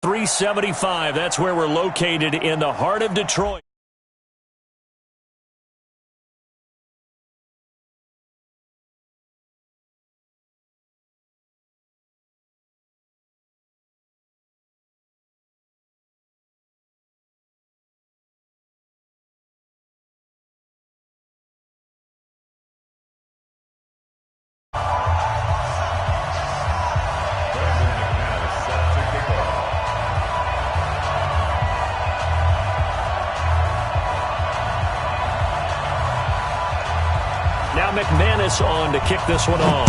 375. That's where we're located in the heart of Detroit. Now McManus on to kick this one off.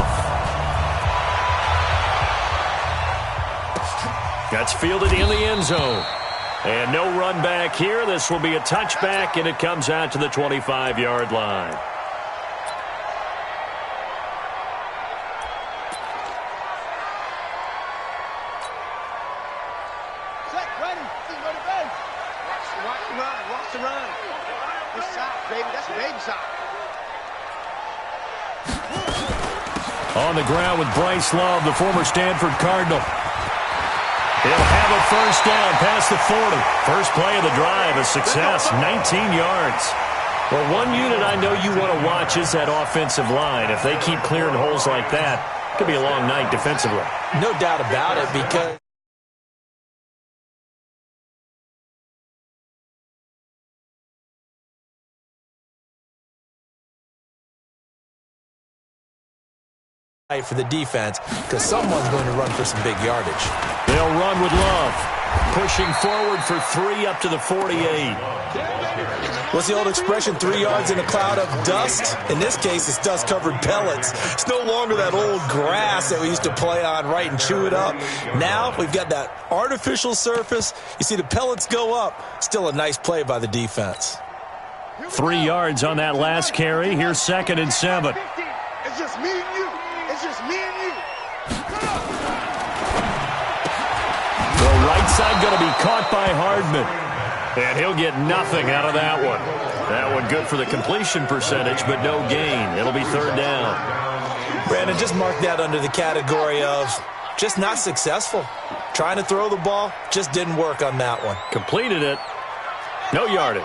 That's fielded in the end zone. And no run back here. This will be a touchback, and it comes out to the 25-yard line. Watch the run. This side, baby. That's the baby side. On the ground with Bryce Love, the former Stanford Cardinal. He'll have a first down past the 40. First play of the drive, a success, 19 yards. Well, one unit I know you want to watch is that offensive line. If they keep clearing holes like that, it could be a long night defensively. No doubt about it, because for the defense, because someone's going to run for some big yardage. They'll run with Love, pushing forward for 3 up to the 48. What's the old expression, 3 yards in a cloud of dust? In this case, it's dust-covered pellets. It's no longer that old grass that we used to play on, right, and chew it up. Now we've got that artificial surface. You see the pellets go up. Still a nice play by the defense. 3 yards on that last carry. Here's 2nd and 7. It's just me and you. It's just me and you. The right side going to be caught by Hardman. And he'll get nothing out of that one. That one good for the completion percentage, but no gain. It'll be 3rd down. Brandon, just mark that under the category of just not successful. Trying to throw the ball, just didn't work on that one. Completed it. No yardage.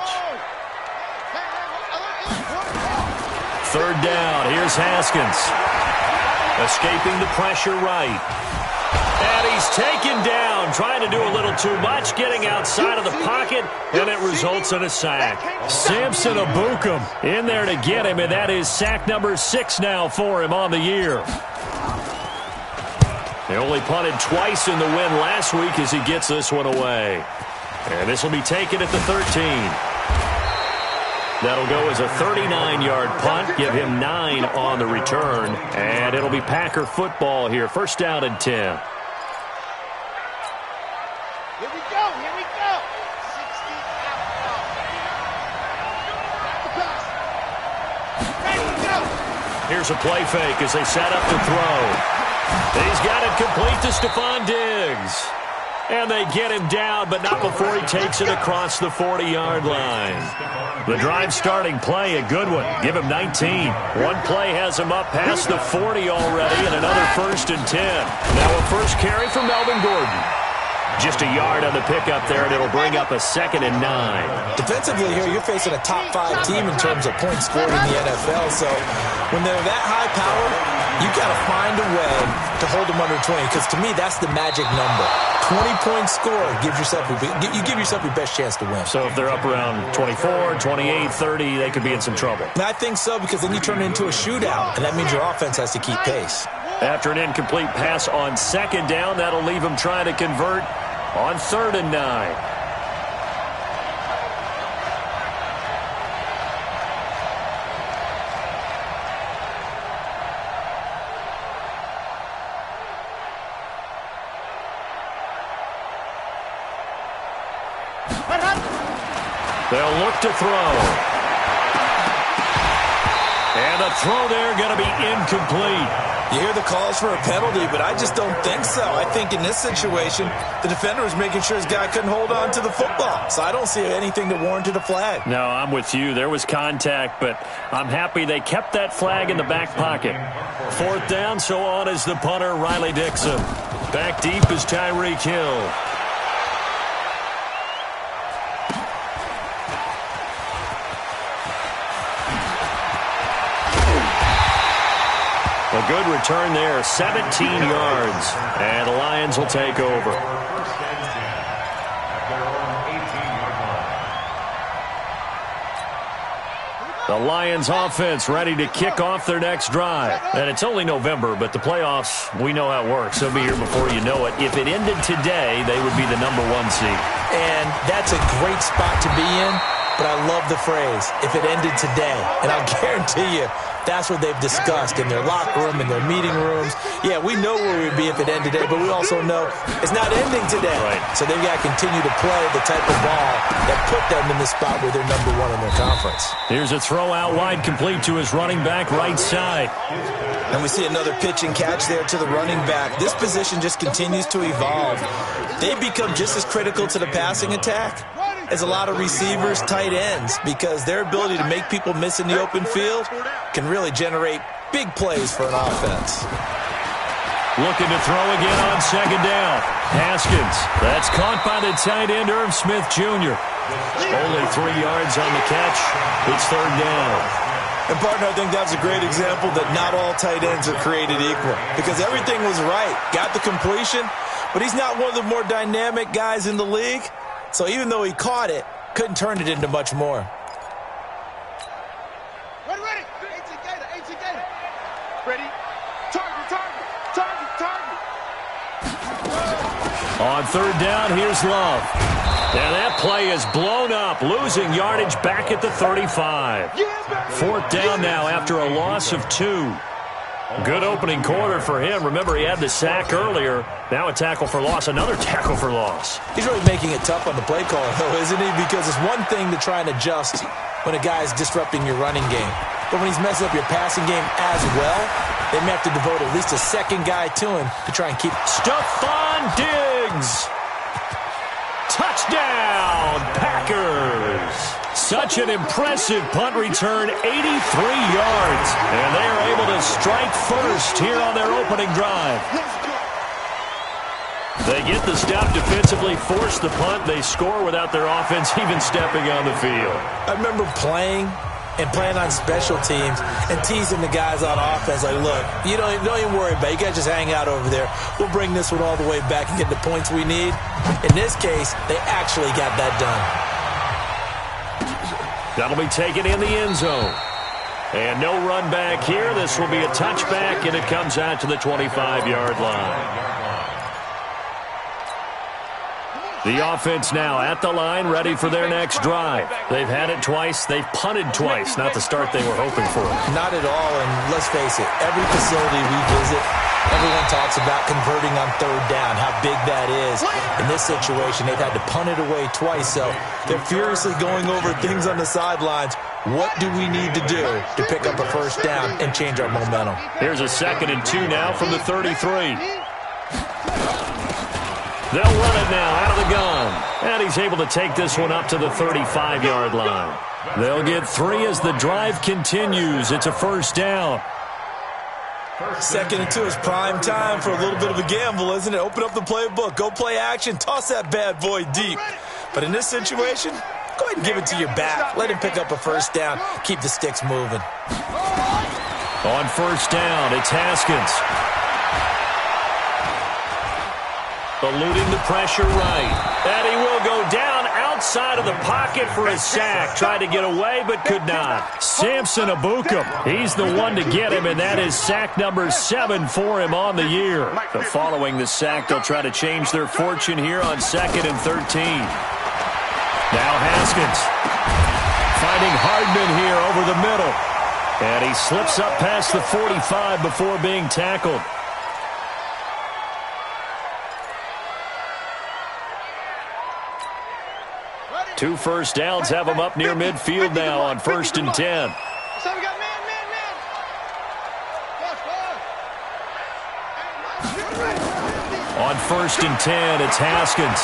3rd down. Here's Haskins. Escaping the pressure right. And he's taken down, trying to do a little too much, getting outside of the pocket, and it results in a sack. Samson Abukum in there to get him, and that is sack number 6 now for him on the year. They only punted twice in the win last week as he gets this one away. And this will be taken at the 13. That'll go as a 39-yard punt, give him 9 on the return, and it'll be Packer football here. 1st down and 10. Here we go. Here we go. 60 out. Here's a play fake as they set up to throw. He's got it complete to Stephon Diggs. And they get him down, but not before he takes it across the 40-yard line. The drive starting play, a good one. Give him 19. One play has him up past the 40 already, and another 1st and 10. Now a first carry for Melvin Gordon. Just a yard on the pickup there, and it'll bring up a 2nd and 9. Defensively here, you're facing a top-5 team in terms of points scored in the NFL, so when they're that high power, you got to find a way to hold them under 20, because to me, that's the magic number. 20-point score gives yourself you give yourself your best chance to win. So if they're up around 24, 28, 30, they could be in some trouble. And I think so, because then you turn it into a shootout, and that means your offense has to keep pace. After an incomplete pass on 2nd down, that'll leave him trying to convert on 3rd and 9. They'll look to throw. And the throw there going to be incomplete. You hear the calls for a penalty, but I just don't think so. I think in this situation, the defender was making sure his guy couldn't hold on to the football. So I don't see anything that warranted a flag. No, I'm with you. There was contact, but I'm happy they kept that flag in the back pocket. 4th down, so on is the punter, Riley Dixon. Back deep is Tyreek Hill. A good return there, 17 yards. And the Lions will take over. The Lions offense ready to kick off their next drive. And it's only November, but the playoffs, we know how it works. They'll be here before you know it. If it ended today, they would be the #1 seed. And that's a great spot to be in, but I love the phrase, if it ended today. And I'll guarantee you, that's what they've discussed in their locker room, in their meeting rooms. Yeah, we know where we'd be if it ended today, but we also know it's not ending today. Right. So they've got to continue to play the type of ball that put them in the spot where they're #1 in their conference. Here's a throw out wide, complete to his running back right side. And we see another pitch and catch there to the running back. This position just continues to evolve. They become just as critical to the passing attack as a lot of receivers, tight ends, because their ability to make people miss in the open field can really generate big plays for an offense. Looking to throw again on second down. Haskins. That's caught by the tight end, Irv Smith Jr. Only 3 yards on the catch. It's third down. And, partner, I think that's a great example that not all tight ends are created equal, because everything was right. Got the completion, but he's not one of the more dynamic guys in the league. So even though he caught it, couldn't turn it into much more. Ready. 18 Gator. Ready. Target. On third down, here's Love. And that play is blown up, losing yardage back at the 35. Fourth down now after a loss of 2. Good opening quarter for him. Remember, he had the sack earlier. Now a tackle for loss, another tackle for loss. He's really making it tough on the play caller, though, isn't he? Because it's one thing to try and adjust when a guy's disrupting your running game. But when he's messing up your passing game as well, they may have to devote at least a second guy to him to try and keep. Stephon Diggs! Touchdown, Packers! Such an impressive punt return, 83 yards. And they are able to strike first here on their opening drive. They get the stop defensively, force the punt. They score without their offense even stepping on the field. I remember playing on special teams and teasing the guys on offense like, look, you don't even worry about it. You guys just hang out over there. We'll bring this one all the way back and get the points we need. In this case, they actually got that done. That'll be taken in the end zone. And no run back here. This will be a touchback, and it comes out to the 25-yard line. The offense now at the line, ready for their next drive. They've had it twice. They've punted twice. Not the start they were hoping for. Not at all, and let's face it, every facility we visit, everyone talks about converting on third down, how big that is. In this situation, they've had to punt it away twice, so they're furiously going over things on the sidelines. What do we need to do to pick up a first down and change our momentum? Here's a 2nd and 2 now from the 33. They'll run it now out of the gun. And he's able to take this one up to the 35-yard line. They'll get 3 as the drive continues. It's a first down. 2nd and 2 is prime time for a little bit of a gamble, isn't it? Open up the playbook, go play action, toss that bad boy deep. But in this situation, go ahead and give it to your back. Let him pick up a first down. Keep the sticks moving. On first down, it's Haskins. Eluding the pressure right. And he will go down outside of the pocket for a sack. Tried to get away, but could not. Samson Ebukam, he's the one to get him, and that is sack number 7 for him on the year. But following the sack, they'll try to change their fortune here on 2nd and 13. Now Haskins finding Hardman here over the middle. And he slips up past the 45 before being tackled. Two first downs have him up near midfield now on 1st and 10. So we got man. On 1st and 10, it's Haskins.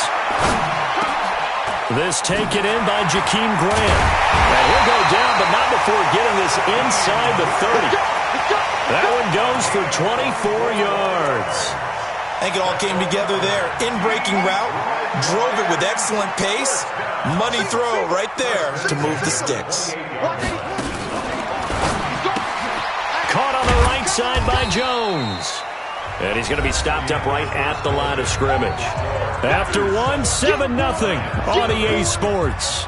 This taken in by Jakeem Grant. And he'll go down, but not before getting this inside the 30. That one goes for 24 yards. I think it all came together there. In-breaking route, drove it with excellent pace. Money throw right there to move the sticks. Caught on the right side by Jones. And he's going to be stopped up right at the line of scrimmage. After one, 7-0 on EA Sports.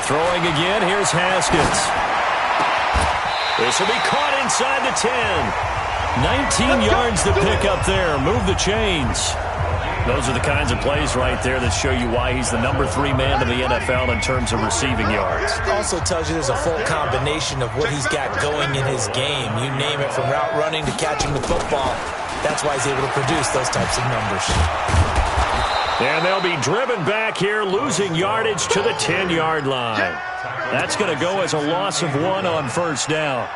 Throwing again, here's Haskins. This will be caught inside the 10. 19 yards to pick up there. Move the chains. Those are the kinds of plays right there that show you why he's the number 3 man in the NFL in terms of receiving yards. Also tells you there's a full combination of what he's got going in his game. You name it, from route running to catching the football. That's why he's able to produce those types of numbers. And they'll be driven back here, losing yardage to the 10-yard line. That's going to go as a loss of 1 on first down.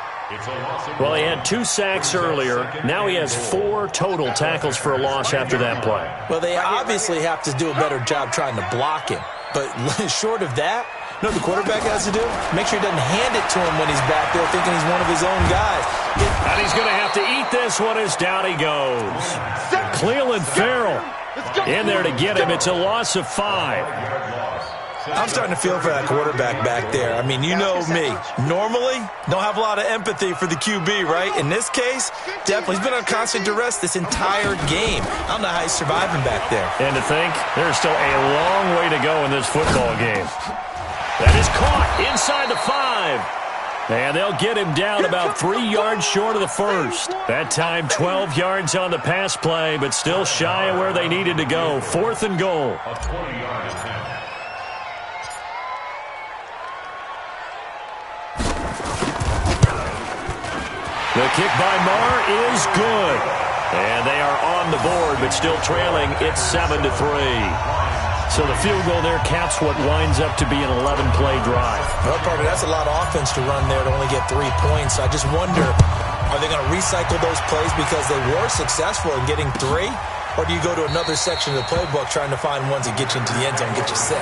Well, he had 2 sacks earlier. Now he has 4 total tackles for a loss after that play. Well, they obviously have to do a better job trying to block him. But short of that, you know what the quarterback has to do? Make sure he doesn't hand it to him when he's back there thinking he's one of his own guys. And he's going to have to eat this one as down he goes. Cleveland Farrell in there to get him. It's a loss of 5. I'm starting to feel for that quarterback back there. I mean, you know me. Normally, don't have a lot of empathy for the QB, right? In this case, definitely. He's been on constant duress this entire game. I don't know how he's surviving back there. And to think, there's still a long way to go in this football game. That is caught inside the 5. And they'll get him down about 3 yards short of the first. That time, 12 yards on the pass play, but still shy of where they needed to go. 4th and goal. The kick by Marr is good. And they are on the board, but still trailing. It's 7-3. So the field goal there caps what winds up to be an 11-play drive. Well, Parker, that's a lot of offense to run there to only get 3 points. I just wonder, are they going to recycle those plays because they were successful in getting 3? Or do you go to another section of the playbook trying to find ones that get you into the end zone and get you 6?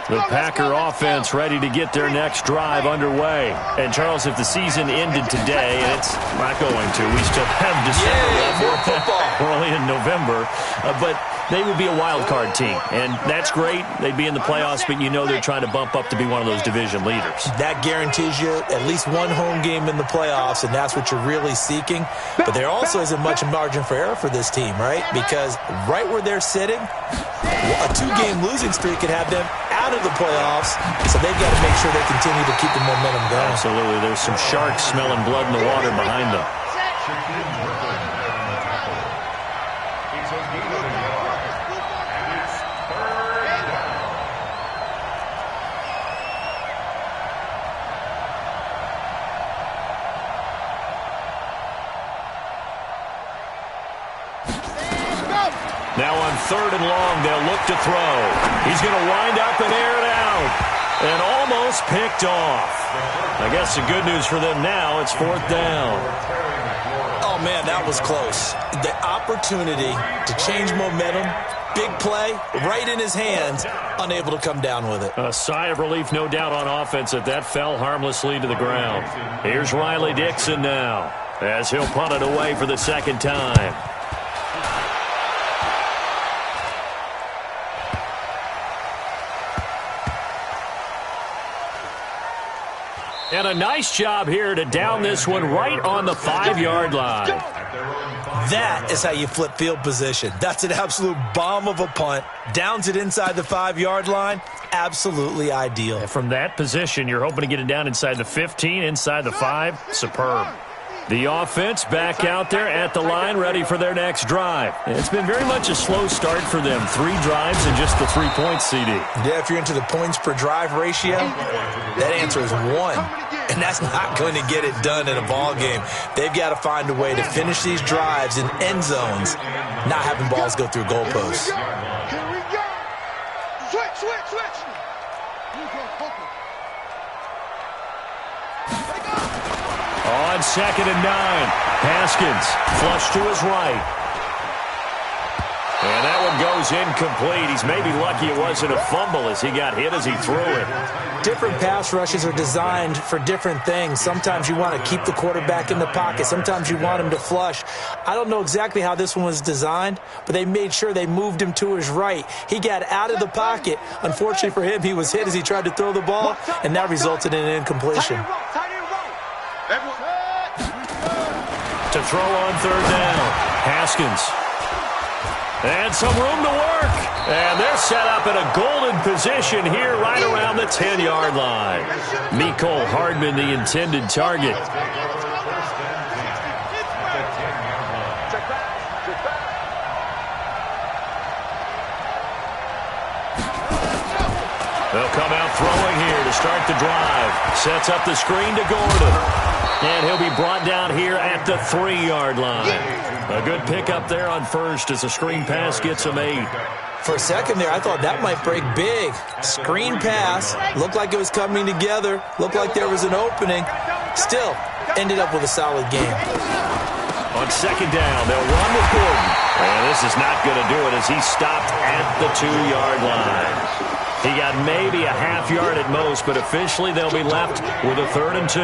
The Packer offense ready to get their next drive underway. And, Charles, if the season ended today, and it's not going to. We still have December left. More football. We're only in November. But they would be a wild card team. And that's great. They'd be in the playoffs, but you know they're trying to bump up to be one of those division leaders. That guarantees you at least one home game in the playoffs, and that's what you're really seeking. But there also isn't much margin for error for this team, right? Because right where they're sitting, a 2-game losing streak could have them out of the playoffs, so they've got to make sure they continue to keep the momentum going. Absolutely. There's some sharks smelling blood in the water behind them. Now on 3rd and long, they'll look to throw. He's going to wind up and air it out. And almost picked off. I guess the good news for them now, it's 4th down. Oh, man, that was close. The opportunity to change momentum, big play, right in his hands, unable to come down with it. A sigh of relief, no doubt, on offense that fell harmlessly to the ground. Here's Riley Dixon now, as he'll punt it away for the 2nd time. And a nice job here to down this one right on the 5-yard line. That is how you flip field position. That's an absolute bomb of a punt. Downs it inside the 5-yard line. Absolutely ideal. And from that position, you're hoping to get it down inside the 15, inside the 5. Superb. The offense back out there at the line, ready for their next drive. It's been very much a slow start for them. 3 drives and just the 3 points, CD. Yeah, if you're into the points per drive ratio, that answer is 1. And that's not going to get it done in a ball game. They've got to find a way to finish these drives in end zones, not having balls go through goalposts. Here we go. Switch. On 2nd and 9, Haskins flush to his right. And that one goes incomplete. He's maybe lucky it wasn't a fumble as he got hit as he threw it. Different pass rushes are designed for different things. Sometimes you want to keep the quarterback in the pocket. Sometimes you want him to flush. I don't know exactly how this one was designed, but they made sure they moved him to his right. He got out of the pocket. Unfortunately for him, he was hit as he tried to throw the ball, and that resulted in an incompletion. To throw on 3rd down, Haskins. And some room to work. And they're set up in a golden position here right around the 10-yard line. Mecole Hardman, the intended target. They'll come out throwing here to start the drive. Sets up the screen to Gordon. And he'll be brought down here at the 3-yard line. A good pickup there on first as the screen pass gets him 8. For a second there, I thought that might break big. Screen pass. Looked like it was coming together. Looked like there was an opening. Still, ended up with a solid game. On 2nd down, they'll run with Gordon. And this is not going to do it as he stopped at the 2-yard line. He got maybe a half yard at most, but officially they'll be left with a 3rd and 2.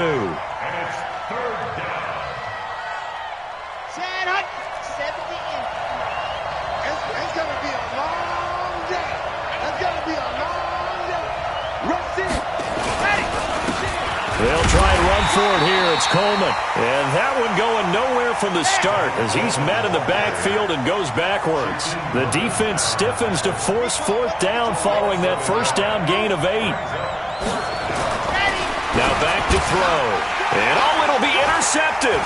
They'll try and run for it here. It's Coleman. And that one going nowhere from the start as he's met in the backfield and goes backwards. The defense stiffens to force 4th down following that 1st down gain of 8. Now back to throw. And it'll be intercepted.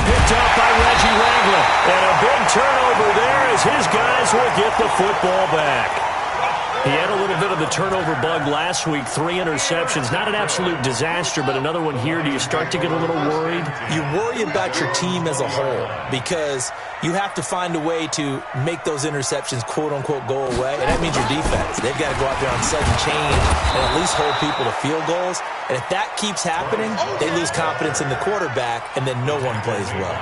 Picked up by Reggie Ragland. And a big turnover there as his guys will get the football back. He had a little bit of the turnover bug last week, 3 interceptions. Not an absolute disaster, but another one here. Do you start to get a little worried? You worry about your team as a whole because you have to find a way to make those interceptions, quote-unquote, go away, and that means your defense. They've got to go out there on sudden change and at least hold people to field goals. And if that keeps happening, they lose confidence in the quarterback, and then no one plays well.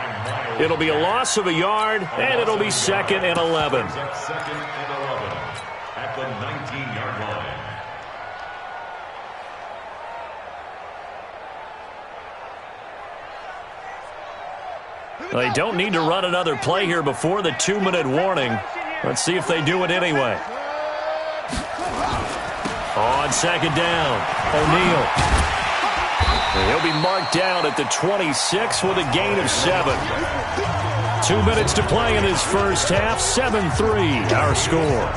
It'll be a loss of a yard, and it'll be 2nd and 11. At the 19-yard line. They don't need to run another play here before the 2-minute warning. Let's see if they do it anyway. On 2nd down, O'Neal. He'll be marked down at the 26 with a gain of 7. 2 minutes to play in his first half. 7-3, our score.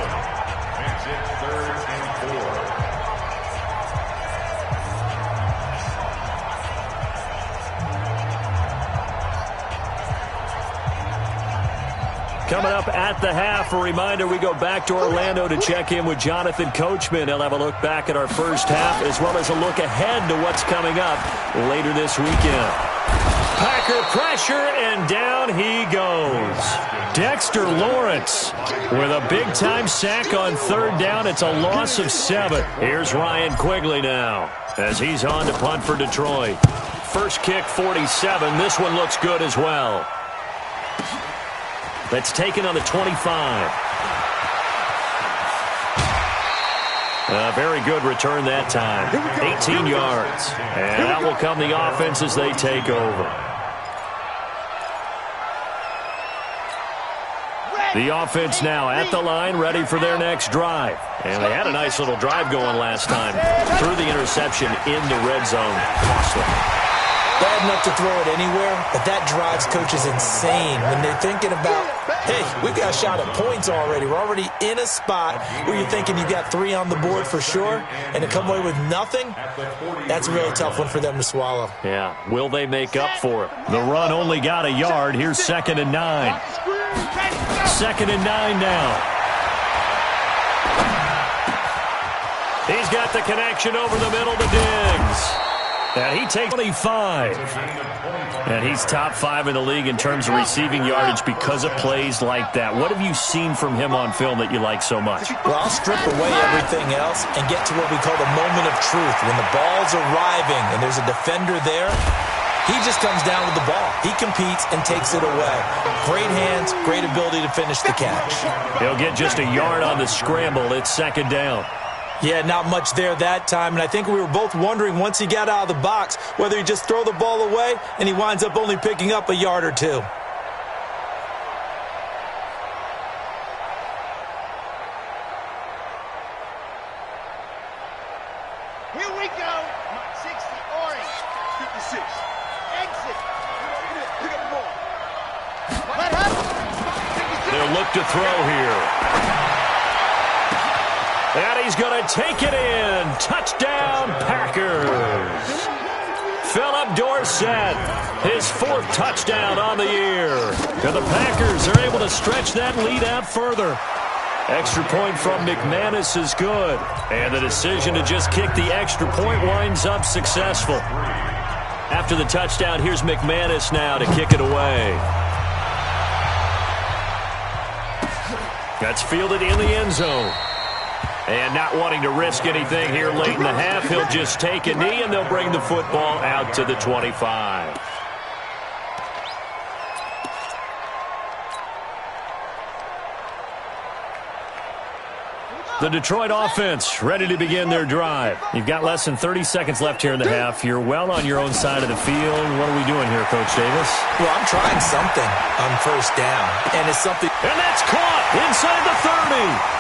Coming up at the half, a reminder, we go back to Orlando to check in with Jonathan Coachman. He'll have a look back at our first half as well as a look ahead to what's coming up later this weekend. Packer pressure, and down he goes. Dexter Lawrence with a big-time sack on 3rd down. It's a loss of 7. Here's Ryan Quigley now as he's on to punt for Detroit. First kick, 47. This one looks good as well. That's taken on the 25. A very good return that time. 18 yards. And out will come the offense as they take over. The offense now at the line, ready for their next drive. And they had a nice little drive going last time. Threw the interception in the red zone. Cost them. Bad enough to throw it anywhere, but that drives coaches insane when they're thinking about, hey, we've got a shot at points already. We're already in a spot where you're thinking you've got 3 on the board for sure, and to come away with nothing, that's a really tough one for them to swallow. Yeah, will they make up for it? The run only got a yard. Here's 2nd and 9. 2nd and 9 now. He's got the connection over the middle to Diggs. And he takes 25. And he's top 5 in the league in terms of receiving yardage because of plays like that. What have you seen from him on film that you like so much? Well, I'll strip away everything else and get to what we call the moment of truth. When the ball's arriving and there's a defender there, he just comes down with the ball. He competes and takes it away. Great hands, great ability to finish the catch. He'll get just a yard on the scramble. It's second down. Yeah, not much there that time, and I think we were both wondering once he got out of the box whether he'd just throw the ball away, and he winds up only picking up a yard or two. Here we go. 60 orange. 56. Exit. Pick up the ball. What happened? They'll look to throw here. And he's going to take it in. Touchdown, Packers. Philip Dorsett, his 4th touchdown on the year. And the Packers are able to stretch that lead out further. Extra point from McManus is good. And the decision to just kick the extra point winds up successful. After the touchdown, here's McManus now to kick it away. That's fielded in the end zone. And not wanting to risk anything here late in the half, he'll just take a knee, and they'll bring the football out to the 25. The Detroit offense ready to begin their drive. You've got less than 30 seconds left here in the half. You're well on your own side of the field. What are we doing here, Coach Davis? Well, I'm trying something on first down, and it's something. And that's caught inside the 30.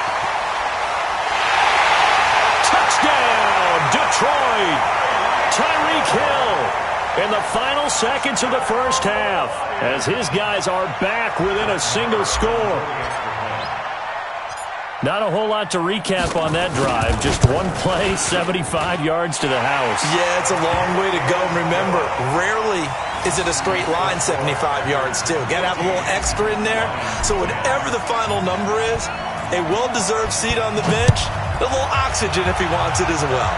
Touchdown, Detroit. Tyreek Hill in the final seconds of the first half as his guys are back within a single score. Not a whole lot to recap on that drive. Just one play, 75 yards to the house. Yeah, it's a long way to go. Remember, rarely is it a straight line 75 yards, too. Got to have a little extra in there. So whatever the final number is, a well-deserved seat on the bench, a little oxygen if he wants it as well.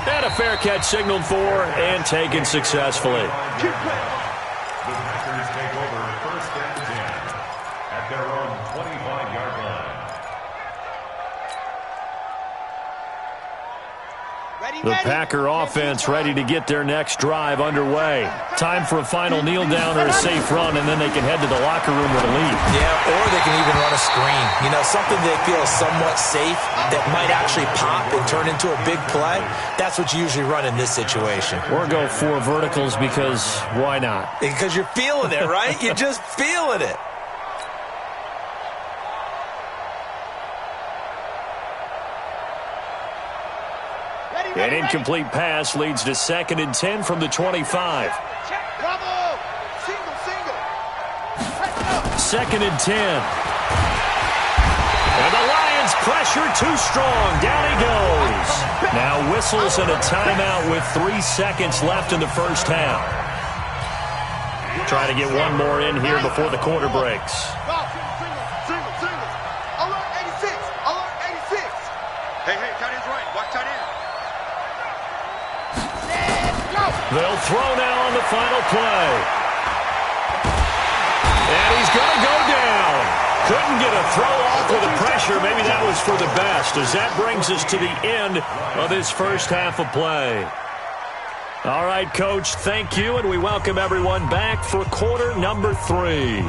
And a fair catch signaled for and taken successfully. The Packers take over first and 10 at their own 25-yard line. The Packer offense ready to get their next drive underway. Time for a final kneel down or a safe run, and then they can head to the locker room with a lead. Yeah, or they can even run a screen. You know, something they feel is somewhat safe that might actually pop and turn into a big play. That's what you usually run in this situation. Or go 4 verticals because why not? Because you're feeling it, right? You're just feeling it. An incomplete pass leads to 2nd and 10 from the 25. Bravo! Single. 2nd and 10. And the Lions pressure too strong. Down he goes. Now whistles and a timeout with 3 seconds left in the first half. Trying to get one more in here before the quarter breaks. Single. Alert 86. Hey, tight end's right. Watch tight end. They'll throw now on the final play. And he's going to go down. Couldn't get a throw off with the pressure. Maybe that was for the best, as that brings us to the end of this first half of play. All right, Coach, thank you, and we welcome everyone back for quarter number 3.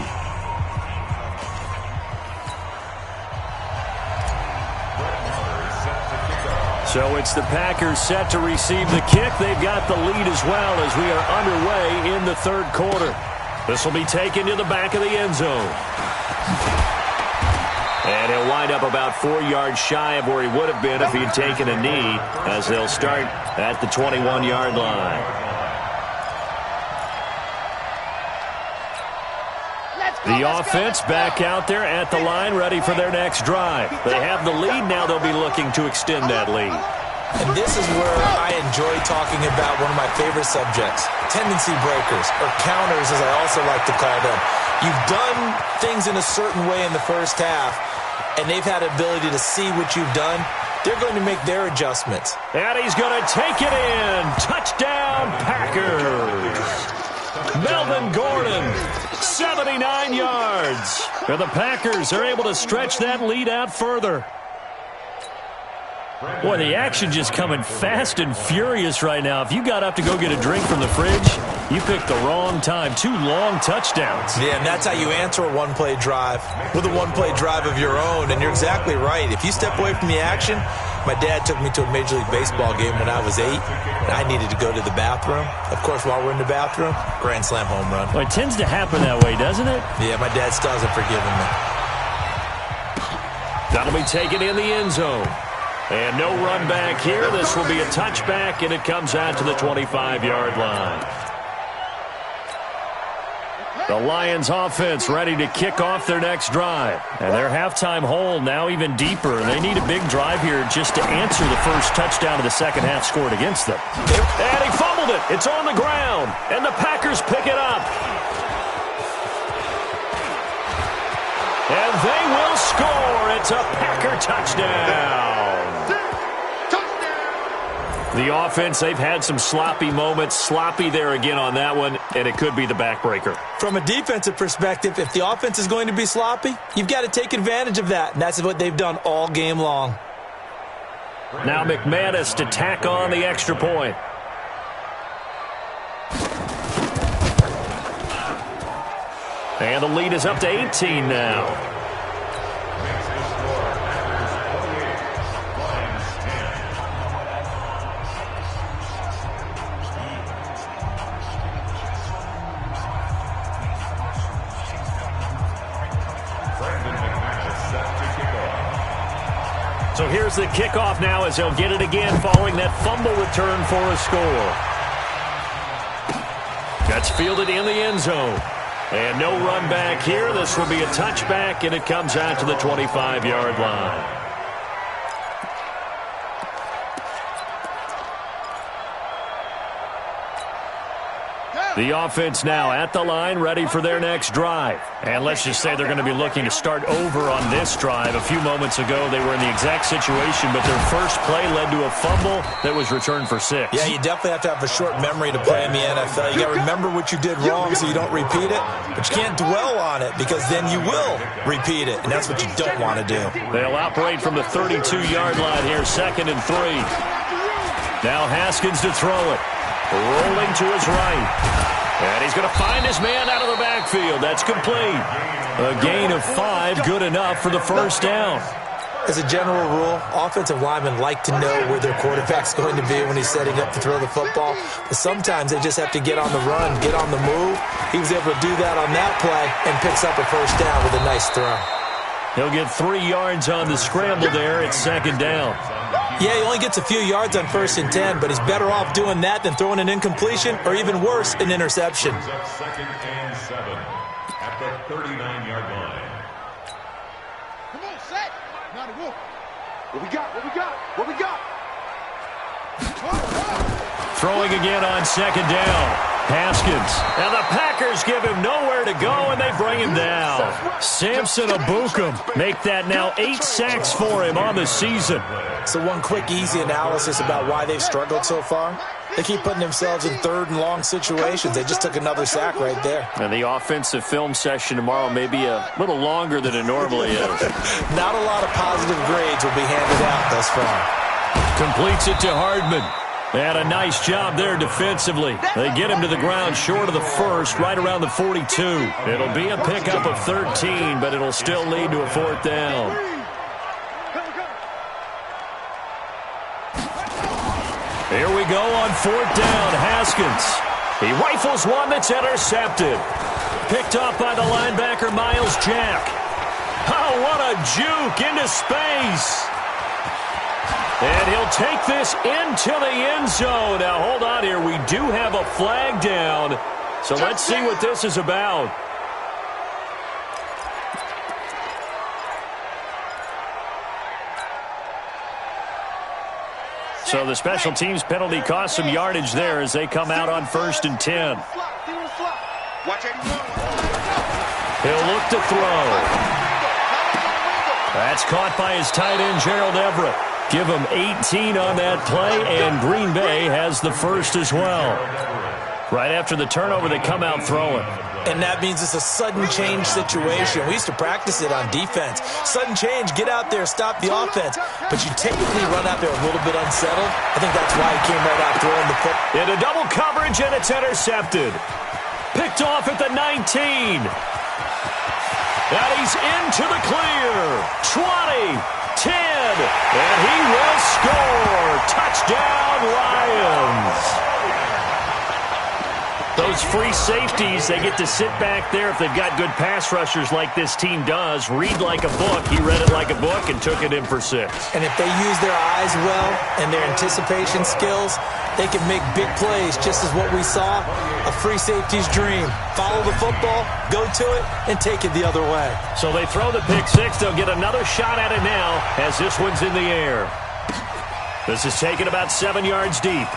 So it's the Packers set to receive the kick. They've got the lead as well as we are underway in the third quarter. This will be taken to the back of the end zone. And he'll wind up about 4 yards shy of where he would have been if he had taken a knee, as they'll start at the 21-yard line. The offense back out there at the line, ready for their next drive. They have the lead. Now they'll be looking to extend that lead. And this is where I enjoy talking about one of my favorite subjects, tendency breakers, or counters as I also like to call them. You've done things in a certain way in the first half, and they've had ability to see what you've done they're going to make their adjustments. And he's going to take it in. Touchdown, Packers. Melvin Gordon, 79 yards. And the Packers are able to stretch that lead out further. Boy, the action just coming fast and furious right now. If you got up to go get a drink from the fridge, you picked the wrong time. 2 long touchdowns. Yeah, and that's how you answer a one-play drive with a one-play drive of your own. And you're exactly right. If you step away from the action, my dad took me to a Major League Baseball game when I was 8, and I needed to go to the bathroom. Of course, while we're in the bathroom, grand slam home run. Well, it tends to happen that way, doesn't it? Yeah, my dad still hasn't forgiven me. That'll be taken in the end zone. And no run back here. This will be a touchback, and it comes out to the 25-yard line. The Lions offense ready to kick off their next drive. And their halftime hole now even deeper. And they need a big drive here just to answer the first touchdown of the second half scored against them. And he fumbled it. It's on the ground. And the Packers pick it up. And they will score. It's a Packer touchdown. The offense, they've had some sloppy moments. Sloppy there again on that one, and it could be the backbreaker. From a defensive perspective, if the offense is going to be sloppy, you've got to take advantage of that, and that's what they've done all game long. Now McManus to tack on the extra point. And the lead is up to 18 now. So here's the kickoff now as they'll get it again following that fumble return for a score. That's fielded in the end zone. And no run back here. This will be a touchback, and it comes out to the 25-yard line. The offense now at the line, ready for their next drive. And let's just say they're going to be looking to start over on this drive. A few moments ago, they were in the exact situation, but their first play led to a fumble that was returned for 6. Yeah, you definitely have to have a short memory to play in the NFL. You got to remember what you did wrong so you don't repeat it, but you can't dwell on it because then you will repeat it, and that's what you don't want to do. They'll operate from the 32-yard line here, 2nd and 3. Now Haskins to throw it. Rolling to his right. And he's going to find his man out of the backfield. That's complete. A gain of 5, good enough for the first down. As a general rule, offensive linemen like to know where their quarterback's going to be when he's setting up to throw the football. But sometimes they just have to get on the run, get on the move. He was able to do that on that play and picks up a first down with a nice throw. He'll get 3 yards on the scramble there. It's 2nd down. Yeah, he only gets a few yards on 1st and 10, but he's better off doing that than throwing an incompletion or even worse, an interception. 2nd and 7 at the 39-yard line. Come on, set. Now to work. What we got? What we got? What we got? Throwing again on 2nd down. Haskins. And the Packers give him nowhere to go, and they bring him down. Samson Abukum make that now 8 sacks for him on the season. So one quick, easy analysis about why they've struggled so far. They keep putting themselves in 3rd and long situations. They just took another sack right there. And the offensive film session tomorrow may be a little longer than it normally is. Not a lot of positive grades will be handed out thus far. Completes it to Hardman. And a nice job there defensively. They get him to the ground short of the 1st, right around the 42. It'll be a pickup of 13, but it'll still lead to a 4th down. Here we go on 4th down. Haskins. He rifles one that's intercepted. Picked off by the linebacker, Miles Jack. Oh, what a juke into space. And he'll take this into the end zone. Now, hold on here. We do have a flag down. So let's see what this is about. So the special teams penalty cost some yardage there as they come out on 1st and 10. He'll look to throw. That's caught by his tight end, Gerald Everett. Give them 18 on that play, and Green Bay has the first as well. Right after the turnover, they come out throwing. And that means it's a sudden change situation. We used to practice it on defense. Sudden change, get out there, stop the offense. But you typically run out there a little bit unsettled. I think that's why he came right out throwing the football. Into double coverage, and it's intercepted. Picked off at the 19. And he's into the clear. 20, 10, and he will score. Touchdown, Lions. Those free safeties, they get to sit back there if they've got good pass rushers like this team does. Read like a book. He read it like a book and took it in for 6. And if they use their eyes well and their anticipation skills, they can make big plays, just as what we saw, a free safety's dream. Follow the football, go to it, and take it the other way. So they throw the pick 6. They'll get another shot at it now as this one's in the air. This is taken about 7 yards deep.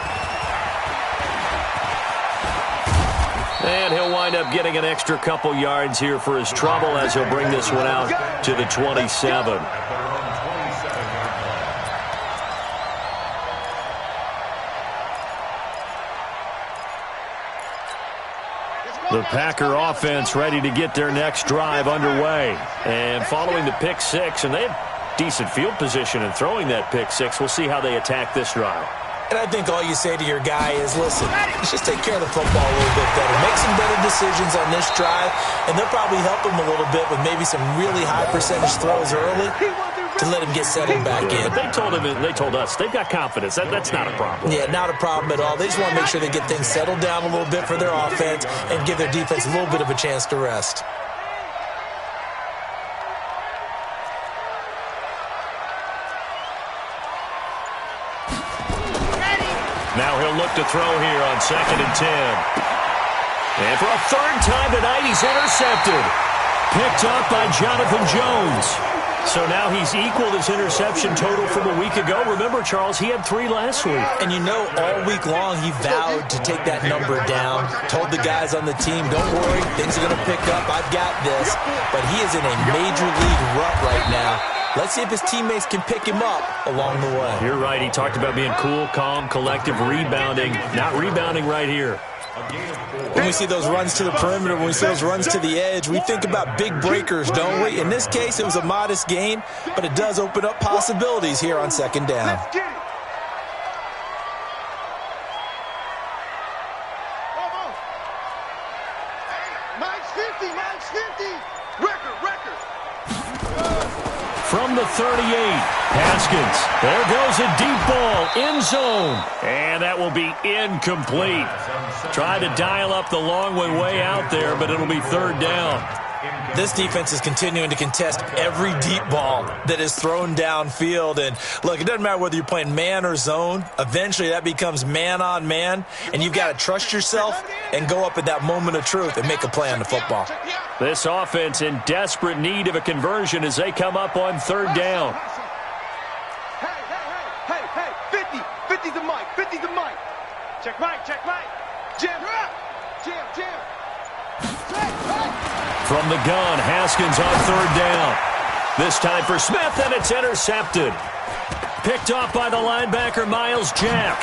And he'll wind up getting an extra couple yards here for his trouble as he'll bring this one out to the 27. The Packer offense ready to get their next drive underway. And following the pick 6, and they have decent field position in throwing that pick 6. We'll see how they attack this drive. And I think all you say to your guy is, listen, let's just take care of the football a little bit better. Make some better decisions on this drive, and they'll probably help him a little bit with maybe some really high percentage throws early to let him get settled back in. But they told us they've got confidence. That's not a problem. Yeah, not a problem at all. They just want to make sure they get things settled down a little bit for their offense and give their defense a little bit of a chance to rest. Now he'll look to throw here on 2nd and 10. And for a third time tonight, he's intercepted. Picked up by Jonathan Jones. So now he's equaled his interception total from a week ago. Remember, Charles, he had 3 last week. And you know, all week long he vowed to take that number down. Told the guys on the team, don't worry, things are going to pick up. I've got this. But he is in a major league rut right now. Let's see if his teammates can pick him up along the way. You're right. He talked about being cool, calm, collective, rebounding. Not rebounding right here. When we see those runs to the perimeter, when we see those runs to the edge, we think about big breakers, don't we? In this case, it was a modest gain, but it does open up possibilities here on 2nd down. Let's get it. Hey, mine's 50. Record. From the 38, Haskins. There goes a deep ball, end zone. And that will be incomplete. Tried to dial up the long one way out there, but it'll be 3rd down. This defense is continuing to contest every deep ball that is thrown downfield. And, look, it doesn't matter whether you're playing man or zone. Eventually, that becomes man-on-man, and you've got to trust yourself and go up at that moment of truth and make a play on the football. This offense in desperate need of a conversion as they come up on 3rd down. Hey, 50's the mic. Check right. Jam. From the gun, Haskins on 3rd down. This time for Smith, and it's intercepted. Picked off by the linebacker, Miles Jack.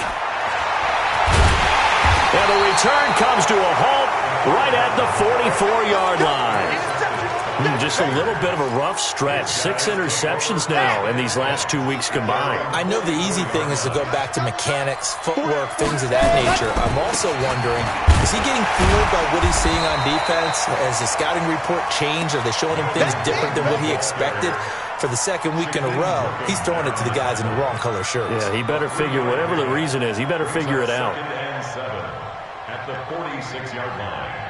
And the return comes to a halt right at the 44-yard line. Just a little bit of a rough stretch. 6 interceptions now in these last 2 weeks combined. I know the easy thing is to go back to mechanics, footwork, things of that nature. I'm also wondering, is he getting fooled by what he's seeing on defense? Has the scouting report changed? Are they showing him things different than what he expected? For the 2nd week in a row, he's throwing it to the guys in the wrong color shirts. Yeah, he better figure, whatever the reason is, he better figure it out. 2nd and 7 at the 46-yard line.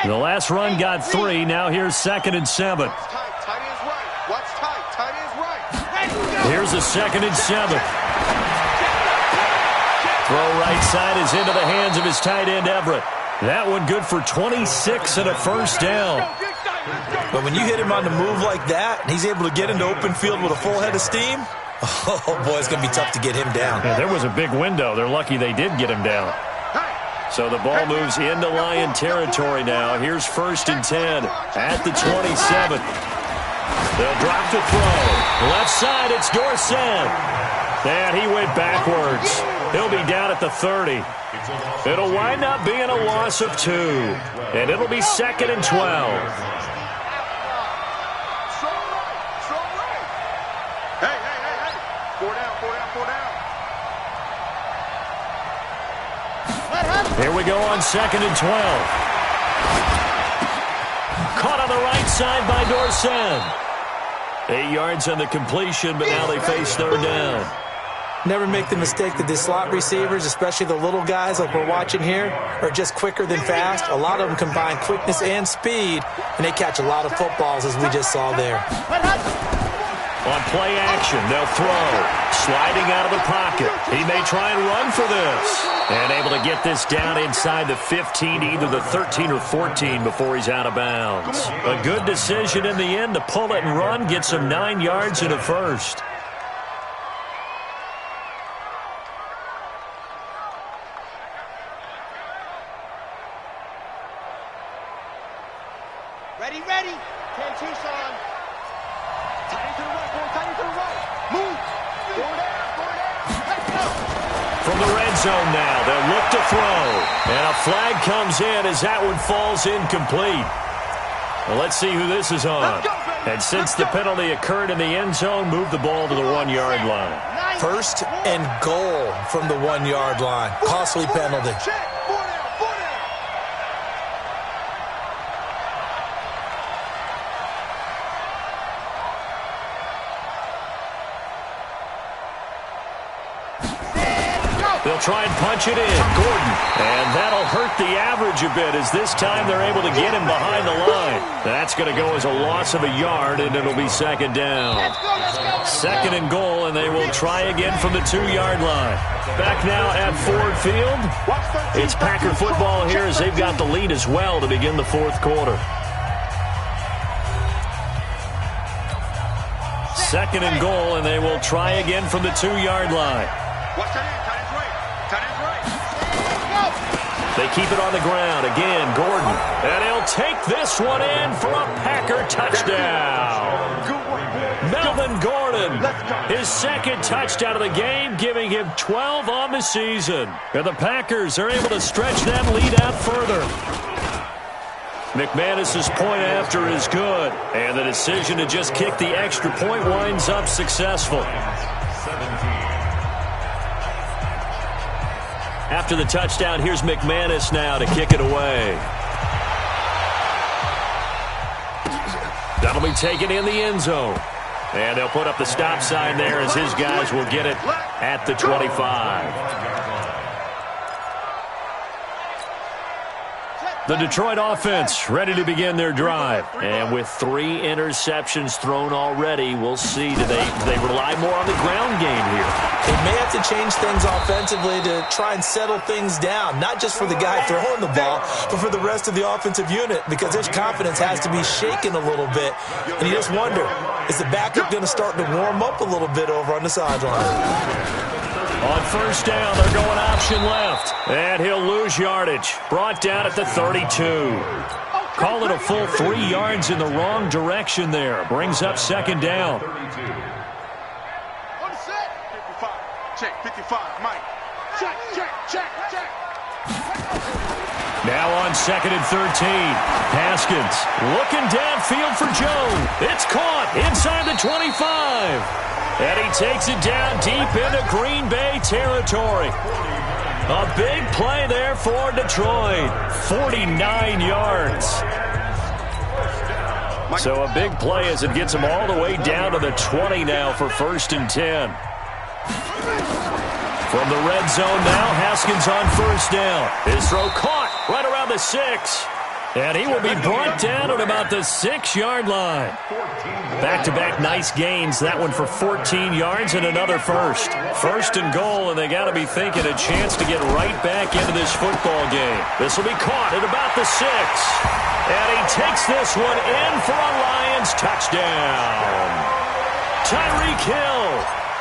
The last run got 3. Now here's 2nd and 7. Here's a 2nd and 7. Throw right side is into the hands of his tight end, Everett. That one good for 26 and a 1st down. But when you hit him on the move like that, and he's able to get into open field with a full head of steam, oh, boy, it's going to be tough to get him down. Yeah, there was a big window. They're lucky they did get him down. So the ball moves into Lion territory now. Here's 1st and 10 at the 27. They'll drop to throw. Left side, it's Dorsett. And he went backwards. He'll be down at the 30. It'll wind up being a loss of 2. And it'll be 2nd and 12. Here we go on 2nd and 12. Caught on the right side by Dorsett. 8 yards on the completion, but now they face 3rd down. Never make the mistake that the slot receivers, especially the little guys like we're watching here, are just quicker than fast. A lot of them combine quickness and speed, and they catch a lot of footballs, as we just saw there. On play action, they'll throw. Sliding out of the pocket. He may try and run for this. And able to get this down inside the 15, either the 13 or 14 before he's out of bounds. A good decision in the end to pull it and run, get some 9 yards and a first. Ready. 10 Tucson. Tight into the right, boy. Tight into the right. Move. Go down. Let's go. From the red zone now, they'll look to throw. And a flag comes in as that one falls incomplete. Well, let's see who this is on. And since the penalty occurred in the end zone, move the ball to the 1-yard line. 1st and goal from the 1-yard line. Costly penalty. They'll try and punch it in. Gordon. And that'll hurt the average a bit, as this time they're able to get him behind the line. That's going to go as a loss of a yard, and it'll be 2nd down. 2nd and goal, and they will try again from the 2-yard line. Back now at Ford Field. It's Packer football here as they've got the lead as well to begin the 4th quarter. 2nd and goal, and they will try again from the 2-yard line. They keep it on the ground. Again, Gordon. And he'll take this one in for a Packer touchdown. Melvin Gordon, his 2nd touchdown of the game, giving him 12 on the season. And the Packers are able to stretch that lead out further. McManus's point after is good. And the decision to just kick the extra point winds up successful. After the touchdown, here's McManus now to kick it away. That'll be taken in the end zone. And they'll put up the stop sign there as his guys will get it at the 25. The Detroit offense ready to begin their drive. And with 3 interceptions thrown already, we'll see. Do they rely more on the ground game here? They may have to change things offensively to try and settle things down, not just for the guy throwing the ball, but for the rest of the offensive unit, because their confidence has to be shaken a little bit. And you just wonder, is the backup going to start to warm up a little bit over on the sideline? On 1st down, they're going option left. And he'll lose yardage. Brought down at the 32. Call it a full 3 yards in the wrong direction there. Brings up 2nd down. On the set. 55. Check. 55. Mike. Check. Now on 2nd and 13. Haskins looking downfield for Joe. It's caught inside the 25. And he takes it down deep into Green Bay territory. A big play there for Detroit. 49 yards. So a big play as it gets him all the way down to the 20 now for 1st and 10. From the red zone now, Haskins on 1st down. His throw caught right around the 6. And he will be brought down at about the 6-yard line. Back-to-back nice gains. That one for 14 yards and another first. 1st and goal, and they got to be thinking a chance to get right back into this football game. This will be caught at about the 6. And he takes this one in for a Lions touchdown. Tyreek Hill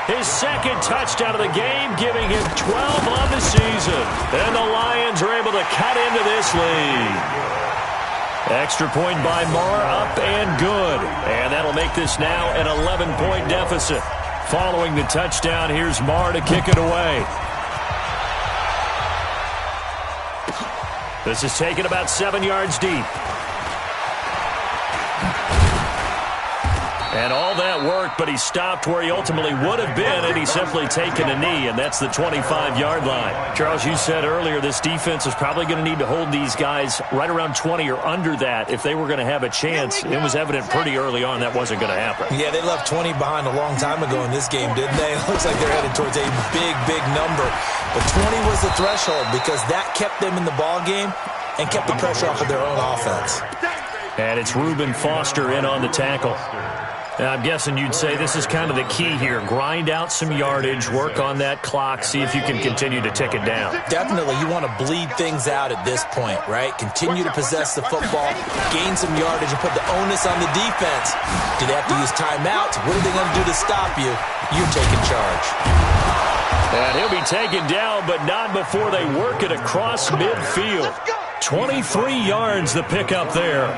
His second touchdown of the game, giving him 12 on the season. And the Lions are able to cut into this lead. Extra point by Marr, up and good. And that'll make this now an 11-point deficit. Following the touchdown, here's Marr to kick it away. This is taken about 7 yards deep. And all that work, but he stopped where he ultimately would have been, and he's simply taken a knee, and that's the 25-yard line. Charles, you said earlier this defense is probably going to need to hold these guys right around 20 or under that if they were going to have a chance. It was evident pretty early on that wasn't going to happen. Yeah, they left 20 behind a long time ago in this game, didn't they? It looks like they're headed towards a big, big number. But 20 was the threshold because that kept them in the ball game and kept the pressure off of their own offense. And it's Reuben Foster in on the tackle. I'm guessing you'd say this is kind of the key here. Grind out some yardage, work on that clock, see if you can continue to tick it down. Definitely. You want to bleed things out at this point, right? Continue to possess the football, gain some yardage, and put the onus on the defense. Do they have to use timeouts? What are they going to do to stop you? You're taking charge. And he'll be taken down, but not before they work it across midfield. 23 yards the pickup there.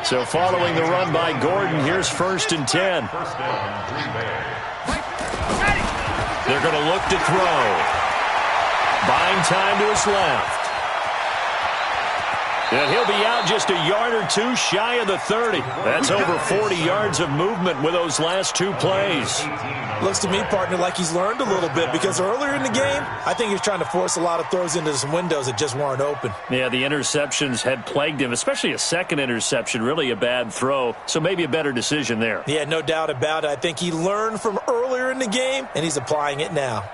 So following the run by Gordon, here's 1st and 10. They're going to look to throw. Buying time to his left. And he'll be out just a yard or two shy of the 30. That's over 40 yards of movement with those last two plays. Looks to me, partner, like he's learned a little bit because earlier in the game, I think he was trying to force a lot of throws into some windows that just weren't open. Yeah, the interceptions had plagued him, especially a second interception, really a bad throw. So maybe a better decision there. Yeah, no doubt about it. I think he learned from earlier in the game, and he's applying it now.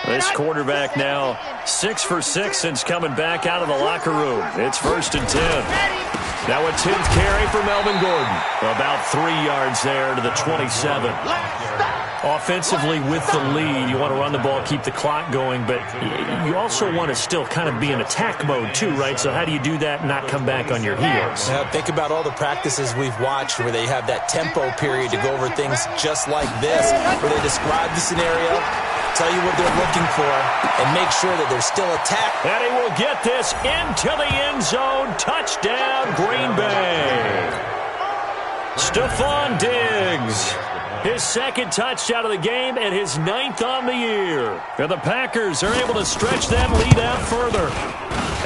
This quarterback now 6 for 6 since coming back out of the locker room. It's 1st and 10. Now a 10th carry for Melvin Gordon. About 3 yards there to the 27. Offensively with the lead, you want to run the ball, keep the clock going, but you also want to still kind of be in attack mode too, right? So how do you do that and not come back on your heels? Think about all the practices we've watched where they have that tempo period to go over things just like this, where they describe the scenario, tell you what they're looking for, and make sure that they're still attacked. And he will get this into the end zone. Touchdown, Green Bay. Stephon Diggs. His second touchdown of the game and his 9th on the year. And the Packers are able to stretch that lead out further.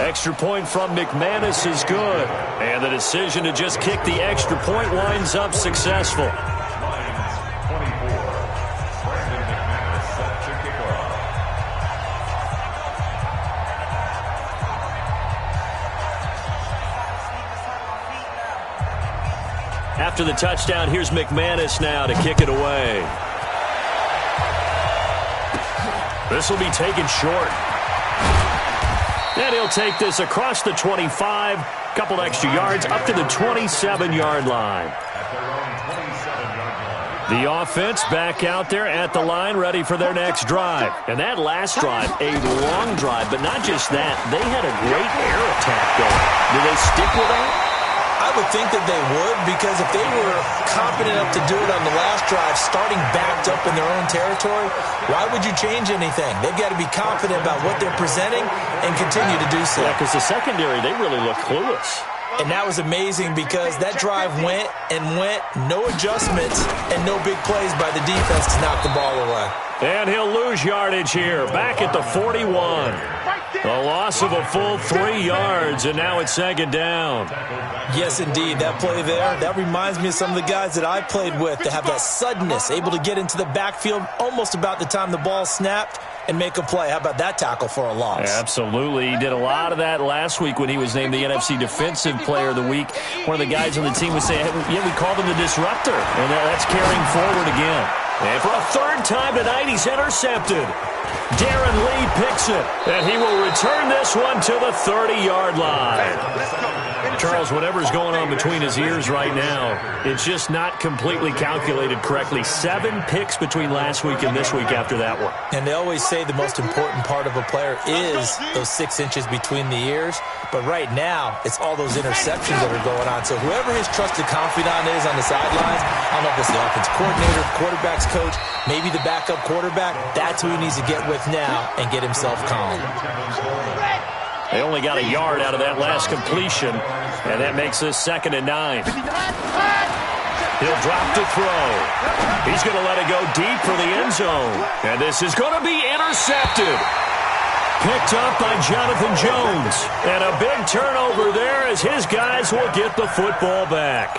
Extra point from McManus is good. And the decision to just kick the extra point winds up successful. After the touchdown, here's McManus now to kick it away. This will be taken short. And he'll take this across the 25, couple extra yards, up to the 27-yard line. The offense back out there at the line, ready for their next drive. And that last drive, a long drive, but not just that. They had a great air attack going. Do they stick with that? I would think that they would, because if they were confident enough to do it on the last drive, starting backed up in their own territory, why would you change anything? They've got to be confident about what they're presenting and continue to do so. Yeah, because the secondary, they really look clueless. And that was amazing because that drive went and went, no adjustments, and no big plays by the defense to knock the ball away. And he'll lose yardage here, back at the 41. A loss of a full 3 yards, and now it's 2nd down. Yes, indeed. That play there, that reminds me of some of the guys that I played with to have that suddenness, able to get into the backfield almost about the time the ball snapped and make a play. How about that tackle for a loss? Absolutely. He did a lot of that last week when he was named the NFC Defensive Player of the Week. One of the guys on the team would say, hey, yeah, we called him the disruptor, and that's carrying forward again. And for a 3rd time tonight, he's intercepted. Darren Lee picks it, and he will return this one to the 30-yard line. Charles, whatever's going on between his ears right now, it's just not completely calculated correctly. 7 picks between last week and this week after that one. And they always say the most important part of a player is those 6 inches between the ears. But right now, it's all those interceptions that are going on. So whoever his trusted confidant is on the sidelines, I don't know if it's the offensive coordinator, quarterback's coach, maybe the backup quarterback, that's who he needs to get with now and get himself calm. They only got a yard out of that last completion, and that makes this 2nd and 9. He'll drop to throw. He's going to let it go deep for the end zone. And this is going to be intercepted. Picked up by Jonathan Jones. And a big turnover there as his guys will get the football back.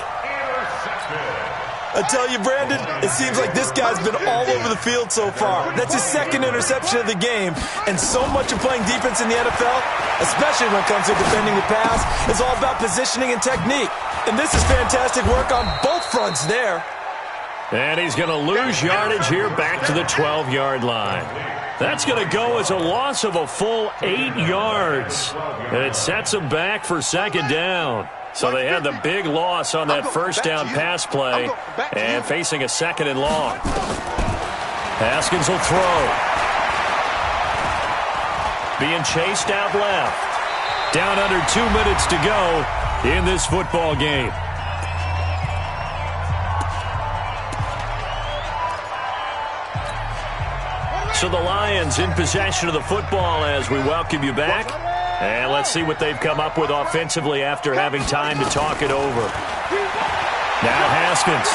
I tell you, Brandon, it seems like this guy's been all over the field so far. That's his 2nd interception of the game. And so much of playing defense in the NFL, especially when it comes to defending the pass, is all about positioning and technique. And this is fantastic work on both fronts there. And he's going to lose yardage here back to the 12-yard line. That's going to go as a loss of a full 8 yards. And it sets him back for 2nd down. So they had the big loss on that 1st down pass play and facing a 2nd and long. Haskins will throw. Being chased out left. Down under 2 minutes to go in this football game. So the Lions in possession of the football as we welcome you back. And let's see what they've come up with offensively after having time to talk it over. Now Haskins.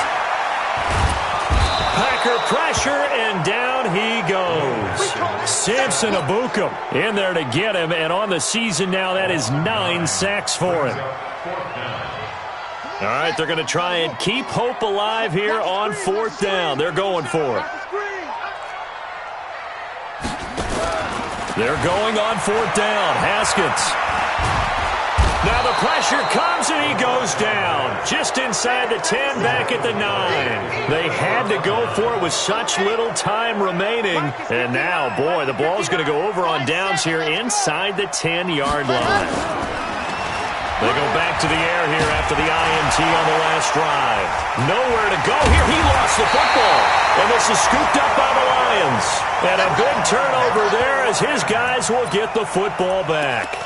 Packer pressure, and down he goes. Samson Abukum in there to get him, and on the season now, that is 9 sacks for him. All right, they're going to try and keep hope alive here on 4th down. They're going for it. They're going on 4th down. Haskins. Now the pressure comes and he goes down. Just inside the 10, back at the 9. They had to go for it with such little time remaining. And now, boy, the ball's going to go over on downs here inside the 10-yard line. They go back to the air here after the INT on the last drive. Nowhere to go here. He lost the football. And this is scooped up by the Lions. And a big turnover there as his guys will get the football back.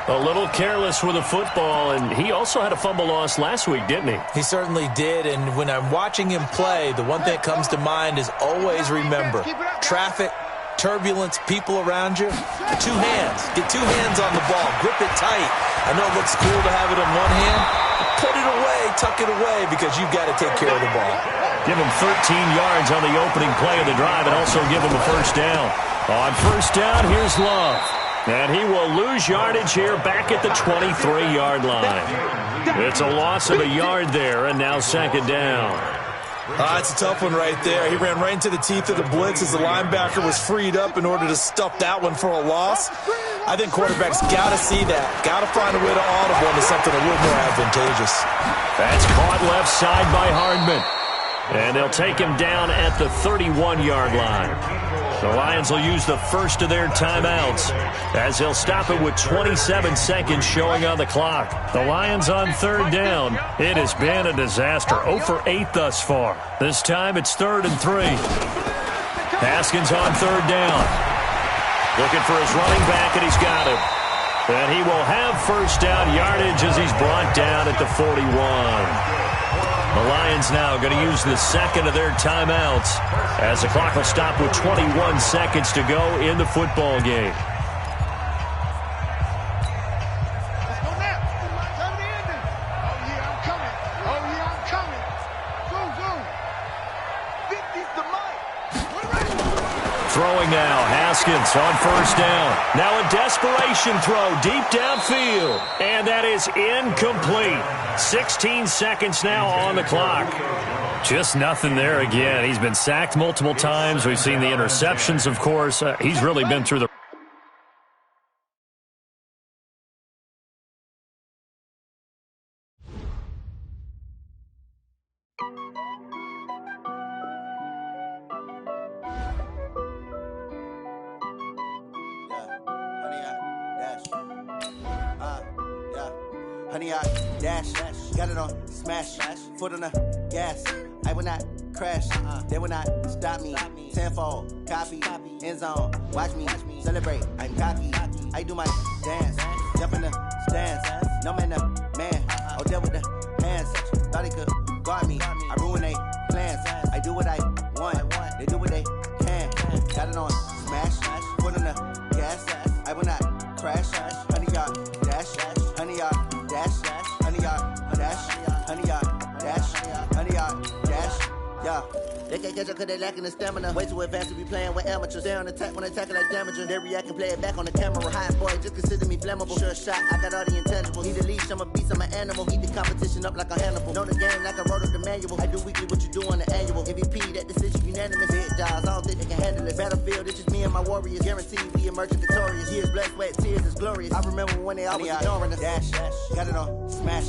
A little careless with the football, and he also had a fumble loss last week, didn't he? He certainly did, and when I'm watching him play, the one thing that comes to mind is always remember, traffic, turbulence, people around you, 2 hands. Get 2 hands on the ball. Grip it tight. I know it looks cool to have it in one hand. Put it away, tuck it away, because you've got to take care of the ball. Give him 13 yards on the opening play of the drive and also give him a 1st down. On 1st down, here's Love. And he will lose yardage here back at the 23-yard line. It's a loss of a yard there, and now 2nd down. It's a tough one right there. He ran right into the teeth of the blitz as the linebacker was freed up in order to stuff that one for a loss. I think quarterbacks got to see that. Got to find a way to audible into something a little more advantageous. That's caught left side by Hardman. And they'll take him down at the 31-yard line. The Lions will use the first of their timeouts as they'll stop it with 27 seconds showing on the clock. The Lions on 3rd down. It has been a disaster. 0 for 8 thus far. This time it's 3rd and 3. Haskins on 3rd down. Looking for his running back, and he's got him. And he will have 1st down yardage as he's brought down at the 41. The Lions now going to use the 2nd of their timeouts as the clock will stop with 21 seconds to go in the football game. Let's go now. Time to end it. Oh, yeah, I'm coming. Oh, yeah, I'm coming. Go. 50's the mic. Throwing now, Haskins on 1st down. Now a desperation throw deep downfield. And that is incomplete. 16 seconds now on the clock. Just nothing there again. He's been sacked multiple times. We've seen the interceptions, of course. He's really been through the... 100-yard dash. Got it on smash. Foot on the gas. I will not crash. They will not stop me. Tenfold, copy, end zone. Watch me celebrate. I'm cocky. I do my dance. Jump in the stands. No man, man. Oh, there with the hands. Thought he could guard me. I ruin they plans. I do what I want. They do what they can. Got it on smash. Foot on the gas. I will not crash. 100-yard dash. 100-yard dash. 100-yard dash. 100-yard dash. 100-yard dash. Yeah. They can't catch up cause they lacking the stamina. Way too advanced to be playing with amateurs. Stay on attack when attacking like damager. They react and play it back on the camera. High boy, just consider me flammable. Sure shot, I got all the intangibles. Need a leash, I'm a beast, I'm an animal. Eat the competition up like a Hannibal. Know the game like I wrote up the manual. I do weekly what you do on the annual. MVP, that decision unanimous. Big dogs, I don't think they can handle it. Battlefield, it's just me and my warriors. Guaranteed we emerging victorious. Years, blood, sweat, tears, it's glorious. I remember when they always ignoring us. Dash, got it on smash.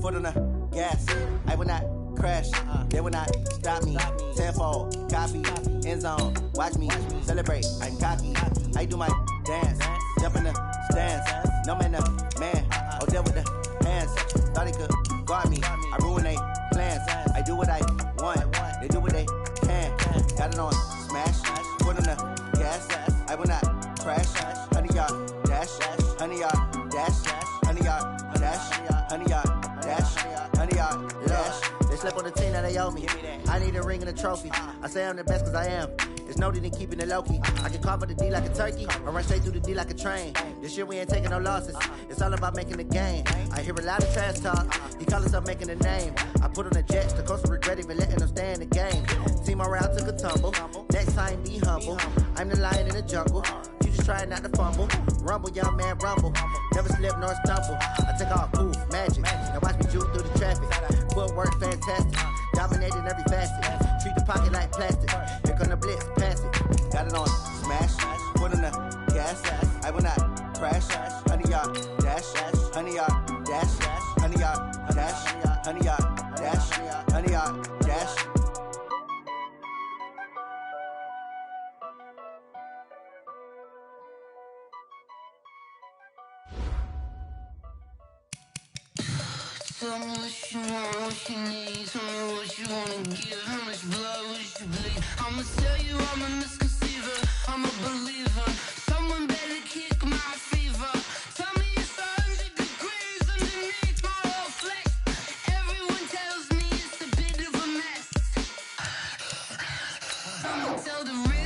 Foot on the gas. I will not crash. They will not stop me. Tenfold, copy, end zone. Watch me celebrate. I'm cocky. I do my dance. Jump in the stands. No man, man. Oh, there with the hands. Thought he could guard me. I ruin they plans. I do what I want. They do what they can. Got it on smash. Foot on the gas. I will not crash. 100-yard dash. 100-yard dash. 100-yard dash. 100-yard dash. 100-yard dash. They slept on the team that they owe me. I need a ring and a trophy. I say I'm the best cause I am. It's noted in keeping it low-key. I can carve up the D like a turkey, or run straight through the D like a train. This year we ain't taking no losses. It's all about making the game. I hear a lot of trash talk. He call himself making a name. I put on the Jets, the coach will regret even letting them stay in the game. Team morale took a tumble. Next time be humble. I'm the lion in the jungle. You just try not to fumble. Rumble, young man, rumble. Never slip nor stumble. I take off, poof, magic. Now watch me juke through the traffic. Footwork fantastic. Dominating every facet. Treat the pocket like plastic. Here come the blitz, pass it. Got it on smash. Foot on the gas. I will not crash. 100-yard dash. 100-yard dash. 100-yard dash. 100-yard dash. 100-yard dash. Tell me what you want, what you need. Tell me what you wanna give. How much blood would you bleed? I'ma tell you I'm a misconceiver. I'm a believer. Someone better kick my fever. Tell me it's 100 degrees underneath my whole flesh. Everyone tells me it's a bit of a mess. I'ma tell the real